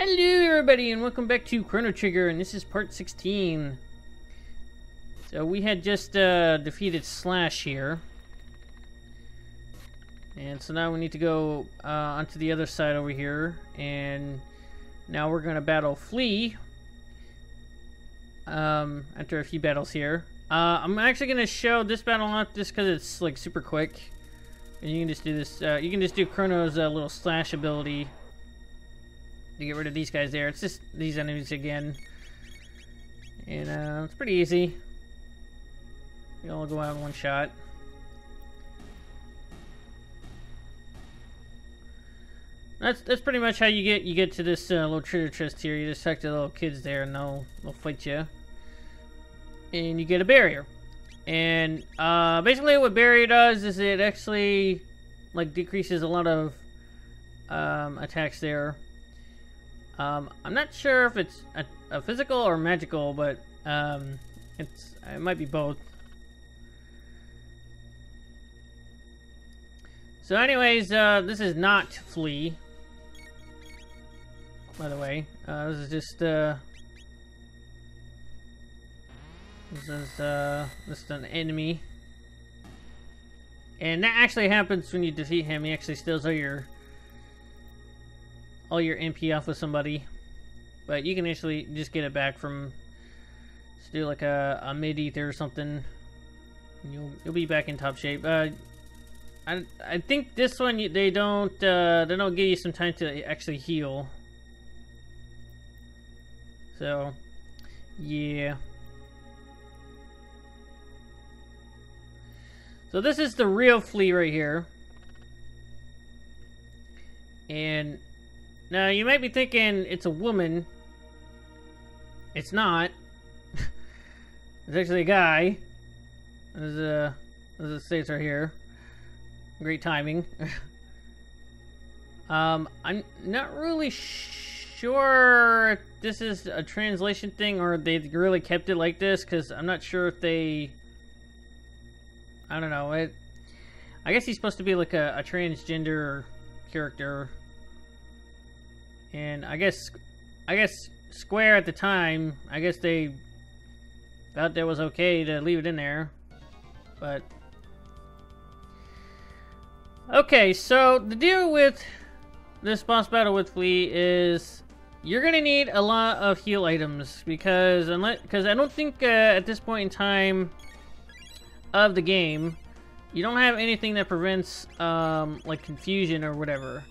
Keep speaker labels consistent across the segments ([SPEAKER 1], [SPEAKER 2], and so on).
[SPEAKER 1] Hello everybody and welcome back to Chrono Trigger, and this is part 16. So we had just defeated Slash here. And so now we need to go onto the other side over here, and now we're going to battle Flea. After a few battles here. I'm actually going to show this battle off just because it's like super quick. And you can just do this, you can just do Chrono's little Slash ability to get rid of these guys there. It's just these enemies again. And it's pretty easy. They all go out in one shot. That's pretty much how you get to this little treasure chest here. You just talk to the little kids there and they'll fight you. And you get a barrier. And basically what barrier does is it actually like decreases a lot of attacks there. I'm not sure if it's a physical or magical, but it might be both. So anyways, this is not Flea, by the way. This is just an enemy. And that actually happens when you defeat him. He actually steals all your MP off of somebody, but you can actually just get it back from just do like a mid-ether or something, and you'll be back in top shape. I think this one they don't give you some time to actually heal. So yeah. So this is the real Flea right here, and now, you might be thinking it's a woman. It's not. It's actually a guy. As it states right here. Great timing. I'm not really sure if this is a translation thing or they really kept it like this, because I'm not sure if they... I don't know. I guess he's supposed to be like a transgender character. And I guess Square at the time, I guess they thought that was okay to leave it in there. But okay, so the deal with this boss battle with Flea is you're gonna need a lot of heal items because I don't think at this point in time of the game you don't have anything that prevents like confusion or whatever.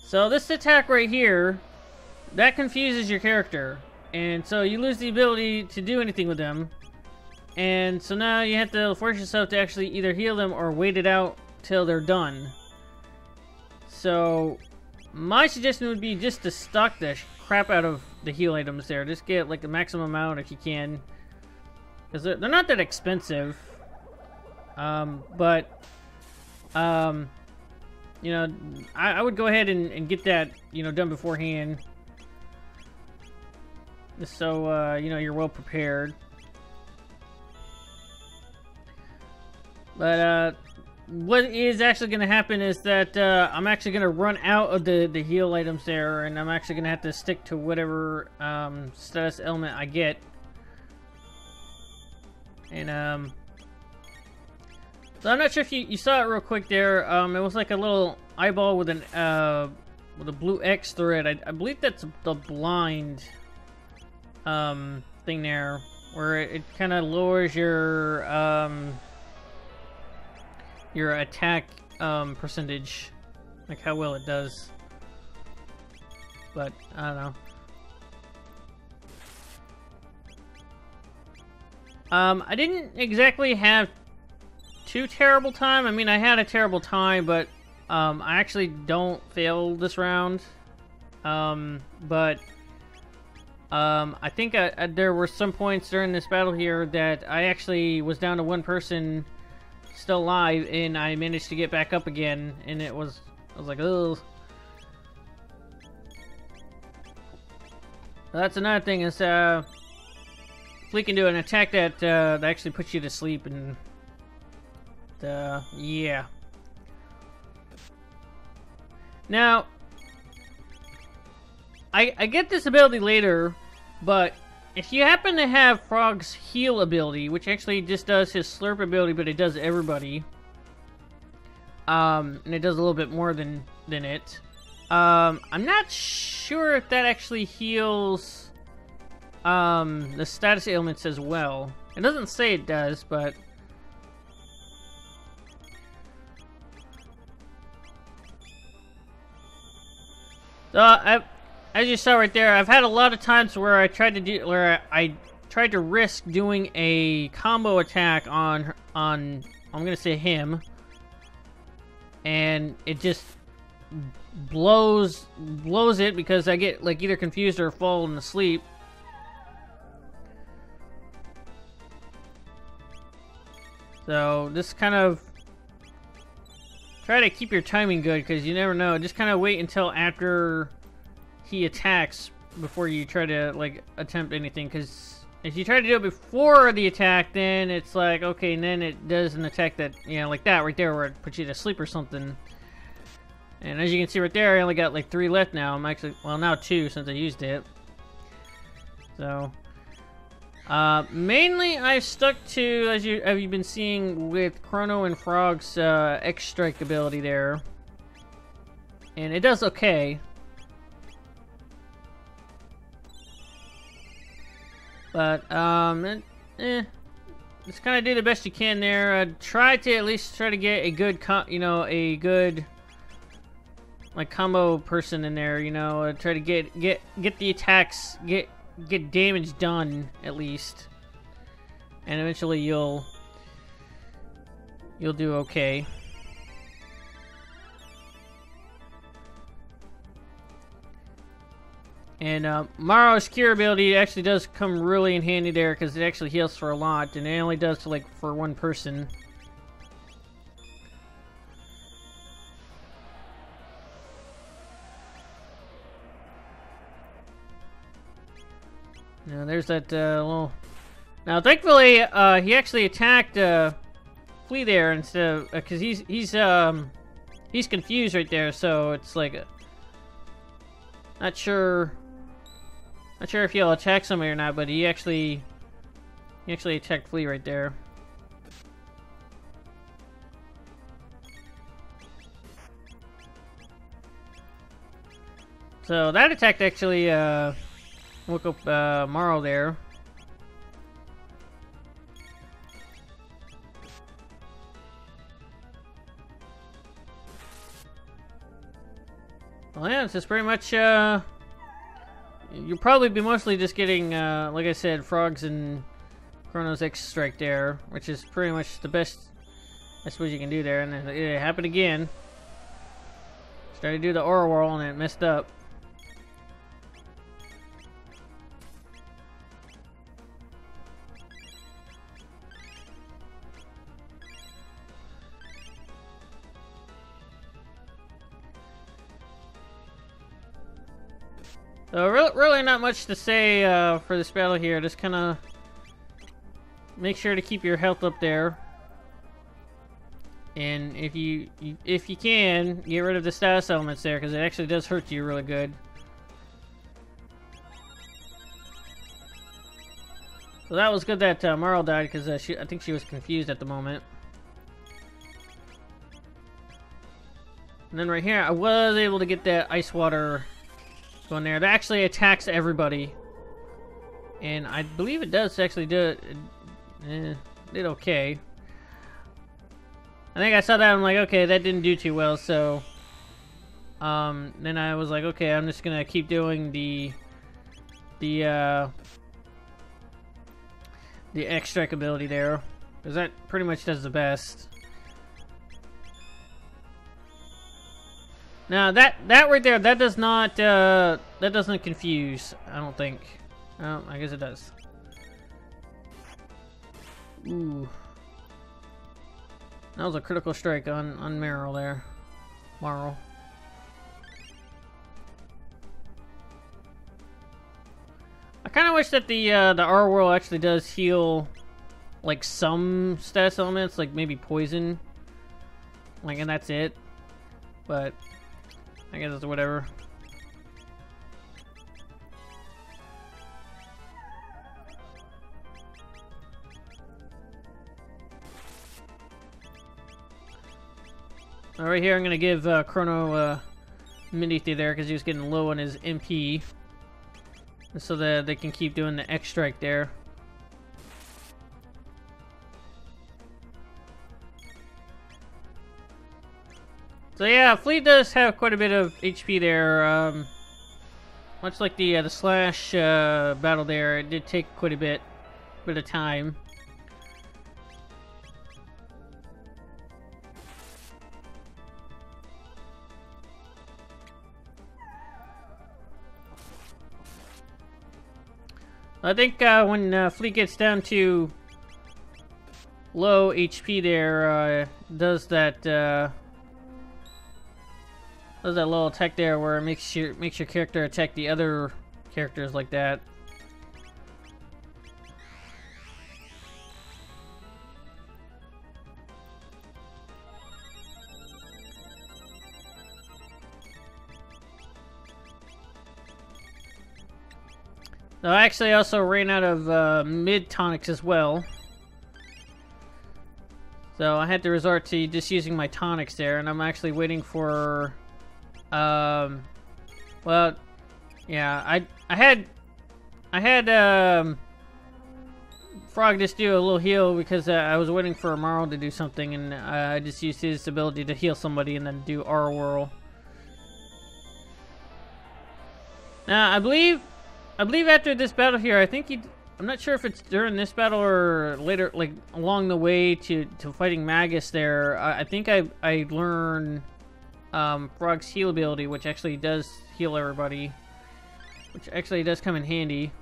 [SPEAKER 1] So this attack right here, that confuses your character, and so you lose the ability to do anything with them. And so now you have to force yourself to actually either heal them or wait it out till they're done. So my suggestion would be just to stock the crap out of the heal items there. Just get like the maximum amount if you can, because they're not that expensive. You know, I would go ahead and get that, you know, done beforehand. Just so, you know, you're well prepared. But, what is actually going to happen is that, I'm actually going to run out of the heal items there, and I'm actually going to have to stick to whatever, status element I get. And, so I'm not sure if you saw it real quick there. It was like a little eyeball with a blue X through it. I believe that's the blind thing there, where it kind of lowers your attack percentage, like how well it does. But I don't know. I didn't exactly have too terrible time. I mean, I had a terrible time, but I actually don't fail this round. But I think there were some points during this battle here that I actually was down to one person still alive, and I managed to get back up again, and I was like, ugh. That's another thing is Flea can do an attack that actually puts you to sleep, and yeah. Now, I get this ability later, but if you happen to have Frog's heal ability, which actually just does his slurp ability, but it does everybody, and it does a little bit more than it. I'm not sure if that actually heals the status ailments as well. It doesn't say it does, but as you saw right there, I've had a lot of times where I tried to risk doing a combo attack on I'm gonna say him, and it just blows it because I get like either confused or falling asleep. So just kind of try to keep your timing good because you never know. Just kind of wait until after he attacks before you try to like attempt anything, because if you try to do it before the attack, then it's like okay, and then it does an attack that, you know, like that right there where it puts you to sleep or something. And as you can see right there, I only got like 3 left now. I'm actually, well, now 2 since I used it. So mainly I've stuck to, as you've been seeing with Chrono and Frog's X Strike ability there, and it does okay. But just kind of do the best you can there. Try to at least try to get a good, a good like combo person in there. You know, try to get the attacks, get damage done at least, and eventually you'll do okay. And Maro's cure ability actually does come really in handy there because it actually heals for a lot, and it only does to like for one person. Now there's that little. Now thankfully he actually attacked Flea there instead of because he's confused right there, so it's like not sure if he'll attack somebody or not, but he actually attacked Flea right there. So that attack actually woke up Maro there. Well, yeah, it's just pretty much you'll probably be mostly just getting, like I said, Frogs and Chrono's X Strike there, which is pretty much the best I suppose you can do there. And it happened again. Tried to do the aura whirl and it messed up. So really not much to say for this battle here. Just kind of make sure to keep your health up there, and if you can, get rid of the status elements there because it actually does hurt you really good. So that was good that Marl died because I think she was confused at the moment. And then right here, I was able to get that ice water going there. That actually attacks everybody, and I believe it does actually do it. Did okay. I think I saw that. I'm like, okay, that didn't do too well. So, then I was like, okay, I'm just gonna keep doing the X Strike ability there, because that pretty much does the best. Now that right there, that does not that doesn't confuse. I don't think. Oh, I guess it does. Ooh, that was a critical strike on Marl there. Marl. I kind of wish that the R Whirl actually does heal like some status elements, like maybe poison, like, and that's it. But I guess it's whatever. Right here, I'm gonna give Chrono immunity there because he was getting low on his MP, so that they can keep doing the X strike there. So yeah, Flea does have quite a bit of HP there. Much like the slash battle there, it did take quite a bit of time. I think when Flea gets down to low HP there, does that little attack there where it makes your character attack the other characters like that. No, I actually also ran out of mid tonics as well. So I had to resort to just using my tonics there, and I'm actually waiting for well, yeah, I had Frog just do a little heal because I was waiting for Marl to do something, and I just used his ability to heal somebody and then do R whirl. Now I believe after this battle here, I think I'm not sure if it's during this battle or later, like along the way to fighting Magus there. I think I learned Frog's heal ability, which actually does heal everybody, which actually does come in handy.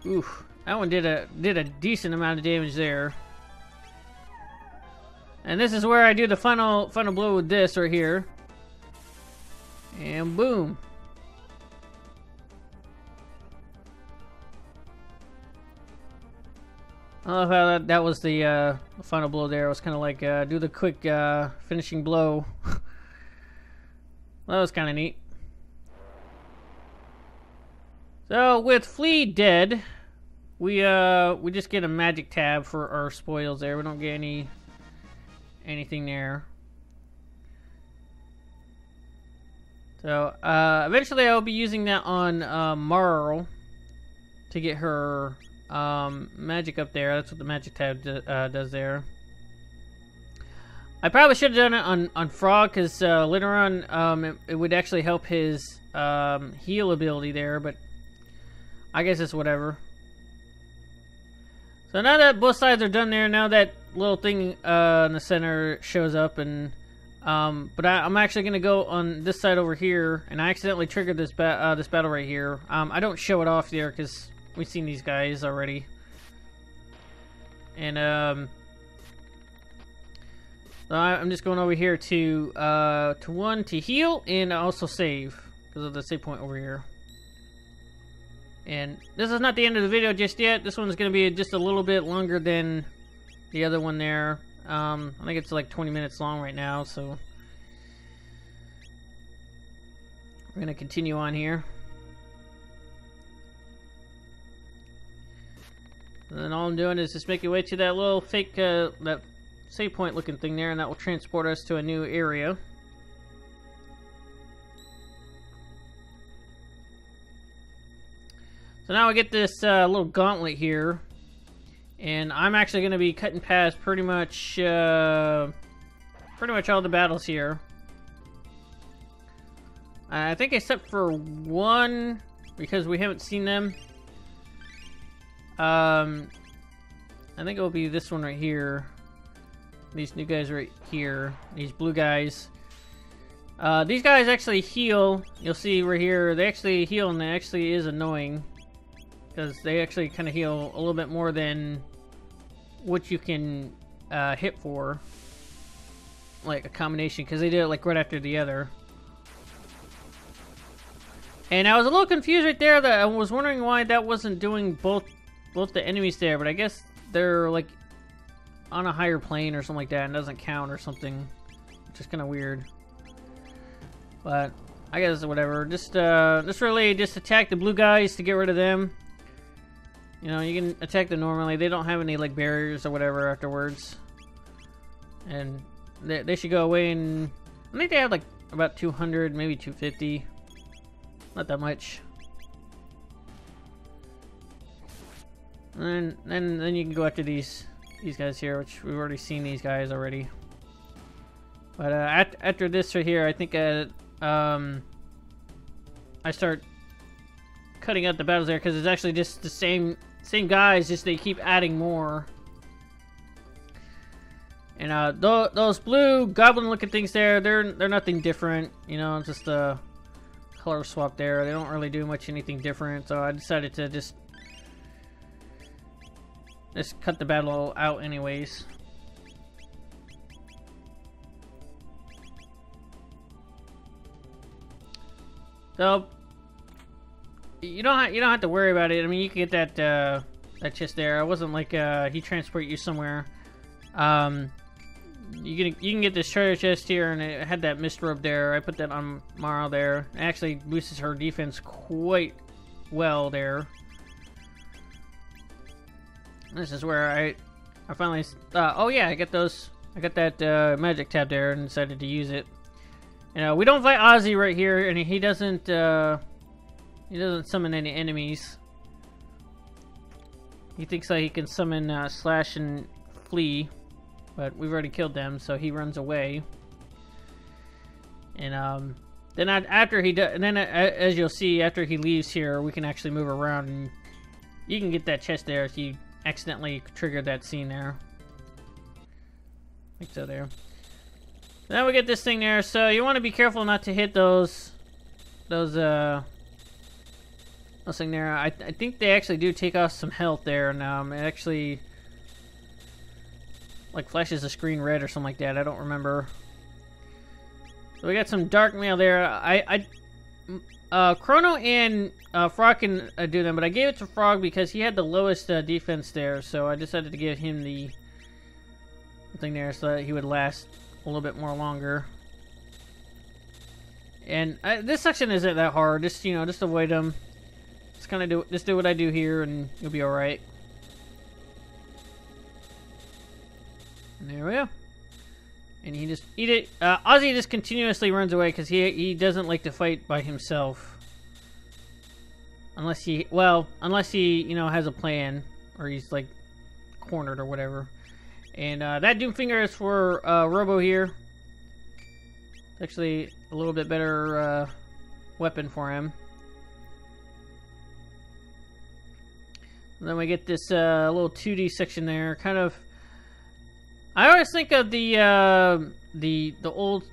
[SPEAKER 1] Oof, that one did a decent amount of damage there. And this is where I do the final blow with this right here. And boom. I love how that was the final blow there. It was kind of like do the quick finishing blow. That was kind of neat. So with Flea dead, we just get a magic tab for our spoils there. We don't get anything there. So eventually I'll be using that on Marl to get her magic up there. That's what the magic tab does there. I probably should have done it on Frog, because later on it would actually help his heal ability there, but I guess it's whatever. So now that both sides are done there, now that little thing in the center shows up, and but I'm actually gonna go on this side over here, and I accidentally triggered this battle right here. I don't show it off there because we've seen these guys already, and so I'm just going over here to one to heal and also save because of the save point over here. And this is not the end of the video just yet. This one's gonna be just a little bit longer than the other one there. I think it's like 20 minutes long right now, so we're gonna continue on here. And then all I'm doing is just making way to that little fake, that save point looking thing there, and that will transport us to a new area. So now we get this little gauntlet here, and I'm actually going to be cutting past pretty much all the battles here. I think except for one, because we haven't seen them. I think it will be this one right here. These new guys right here. These blue guys. These guys actually heal. You'll see right here. They actually heal, and it actually is annoying, because they actually kind of heal a little bit more than what you can hit for. Like a combination, because they did it like right after the other. And I was a little confused right there. That I was wondering why that wasn't doing both the enemies there, but I guess they're like on a higher plane or something like that and doesn't count or something, which is kind of weird. But I guess whatever. Just really just attack the blue guys to get rid of them. You know, you can attack them normally. They don't have any like barriers or whatever afterwards. And they should go away, and I think they have like about 200, maybe 250. Not that much. And then you can go after these guys here, which we've already seen these guys already. But after this right here, I think I start cutting out the battles there, because it's actually just the same guys, just they keep adding more. And those blue goblin-looking things there, they're nothing different. You know, just a color swap there. They don't really do much anything different. So I decided to just cut the battle out anyways. So you don't have to worry about it. I mean, you can get that chest there. It wasn't like he transport you somewhere. You can get this treasure chest here, and it had that mist robe there. I put that on Mara there. It actually boosts her defense quite well there. This is where I finally oh yeah, I got that magic tab there and decided to use it. You know, we don't fight Ozzy right here, and he doesn't summon any enemies. He thinks that he can summon Slash and Flea, but we've already killed them, so he runs away. And then after he does, and then as you'll see, after he leaves here, we can actually move around, and you can get that chest there if you accidentally triggered that scene there. Like so there. Then we get this thing there, so you want to be careful not to hit those thing there. I think they actually do take off some health there, and it actually like flashes the screen red or something like that. I don't remember. So we got some dark mail there. Chrono and Frog can do them, but I gave it to Frog because he had the lowest defense there, so I decided to give him the thing there so that he would last a little bit more longer. And this section isn't that hard. Just avoid them. Just do what I do here, and you'll be all right. And there we go. And he just eat it. Ozzy just continuously runs away because he doesn't like to fight by himself. Unless he has a plan, or he's like cornered or whatever. And that Doomfinger is for Robo here. It's actually a little bit better weapon for him. And then we get this little 2D section there. Kind of, I always think of the old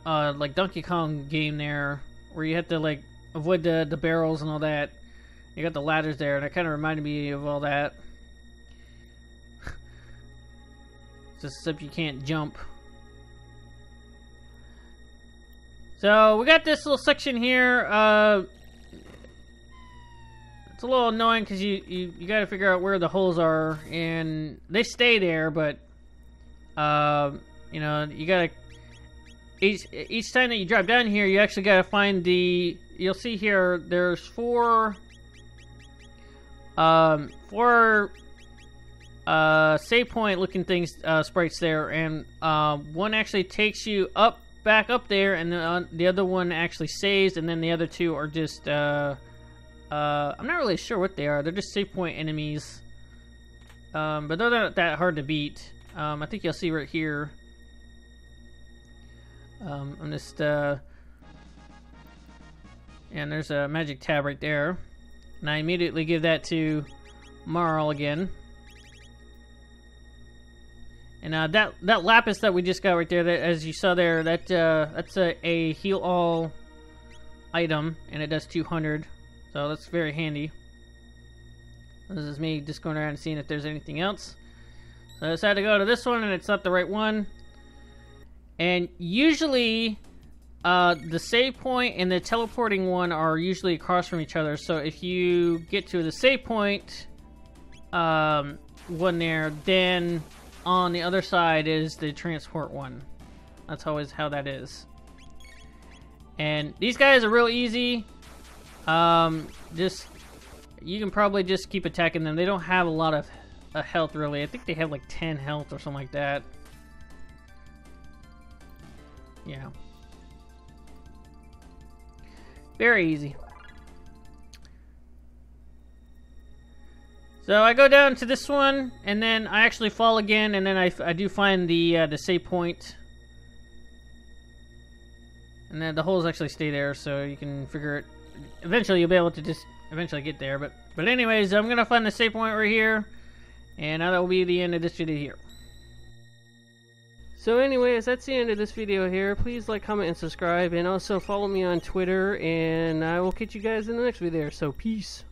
[SPEAKER 1] like Donkey Kong game there, where you have to like avoid the barrels and all that. You got the ladders there, and it kind of reminded me of all that. Just except you can't jump. So we got this little section here. It's a little annoying because you got to figure out where the holes are, and they stay there. But you gotta each time that you drop down here, you actually gotta find the. You'll see here there's four save point looking things, sprites there, and one actually takes you back up there, and the other one actually saves, and then the other two are just I'm not really sure what they are. They're just save point enemies, but they're not that hard to beat. I think you'll see right here. I'm just and there's a magic tab right there, and I immediately give that to Marl again. And that lapis that we just got right there, that as you saw there, that's a heal all item, and it does 200, so that's very handy. This is me just going around and seeing if there's anything else. So I decided to go to this one, and it's not the right one. And usually, the save point and the teleporting one are usually across from each other. So if you get to the save point one there, then on the other side is the transport one. That's always how that is. And these guys are real easy. Just you can probably just keep attacking them. They don't have a lot of health, really. I think they have like 10 health or something like that. Yeah. Very easy. So I go down to this one, and then I actually fall again, and then I do find the save point. And then the holes actually stay there, so you can figure it. Eventually, you'll be able to just eventually get there. But anyways, I'm gonna find the save point right here, and that will be the end of this video here. So anyways, that's the end of this video here. Please like, comment, and subscribe, and also follow me on Twitter, and I will catch you guys in the next video. So peace.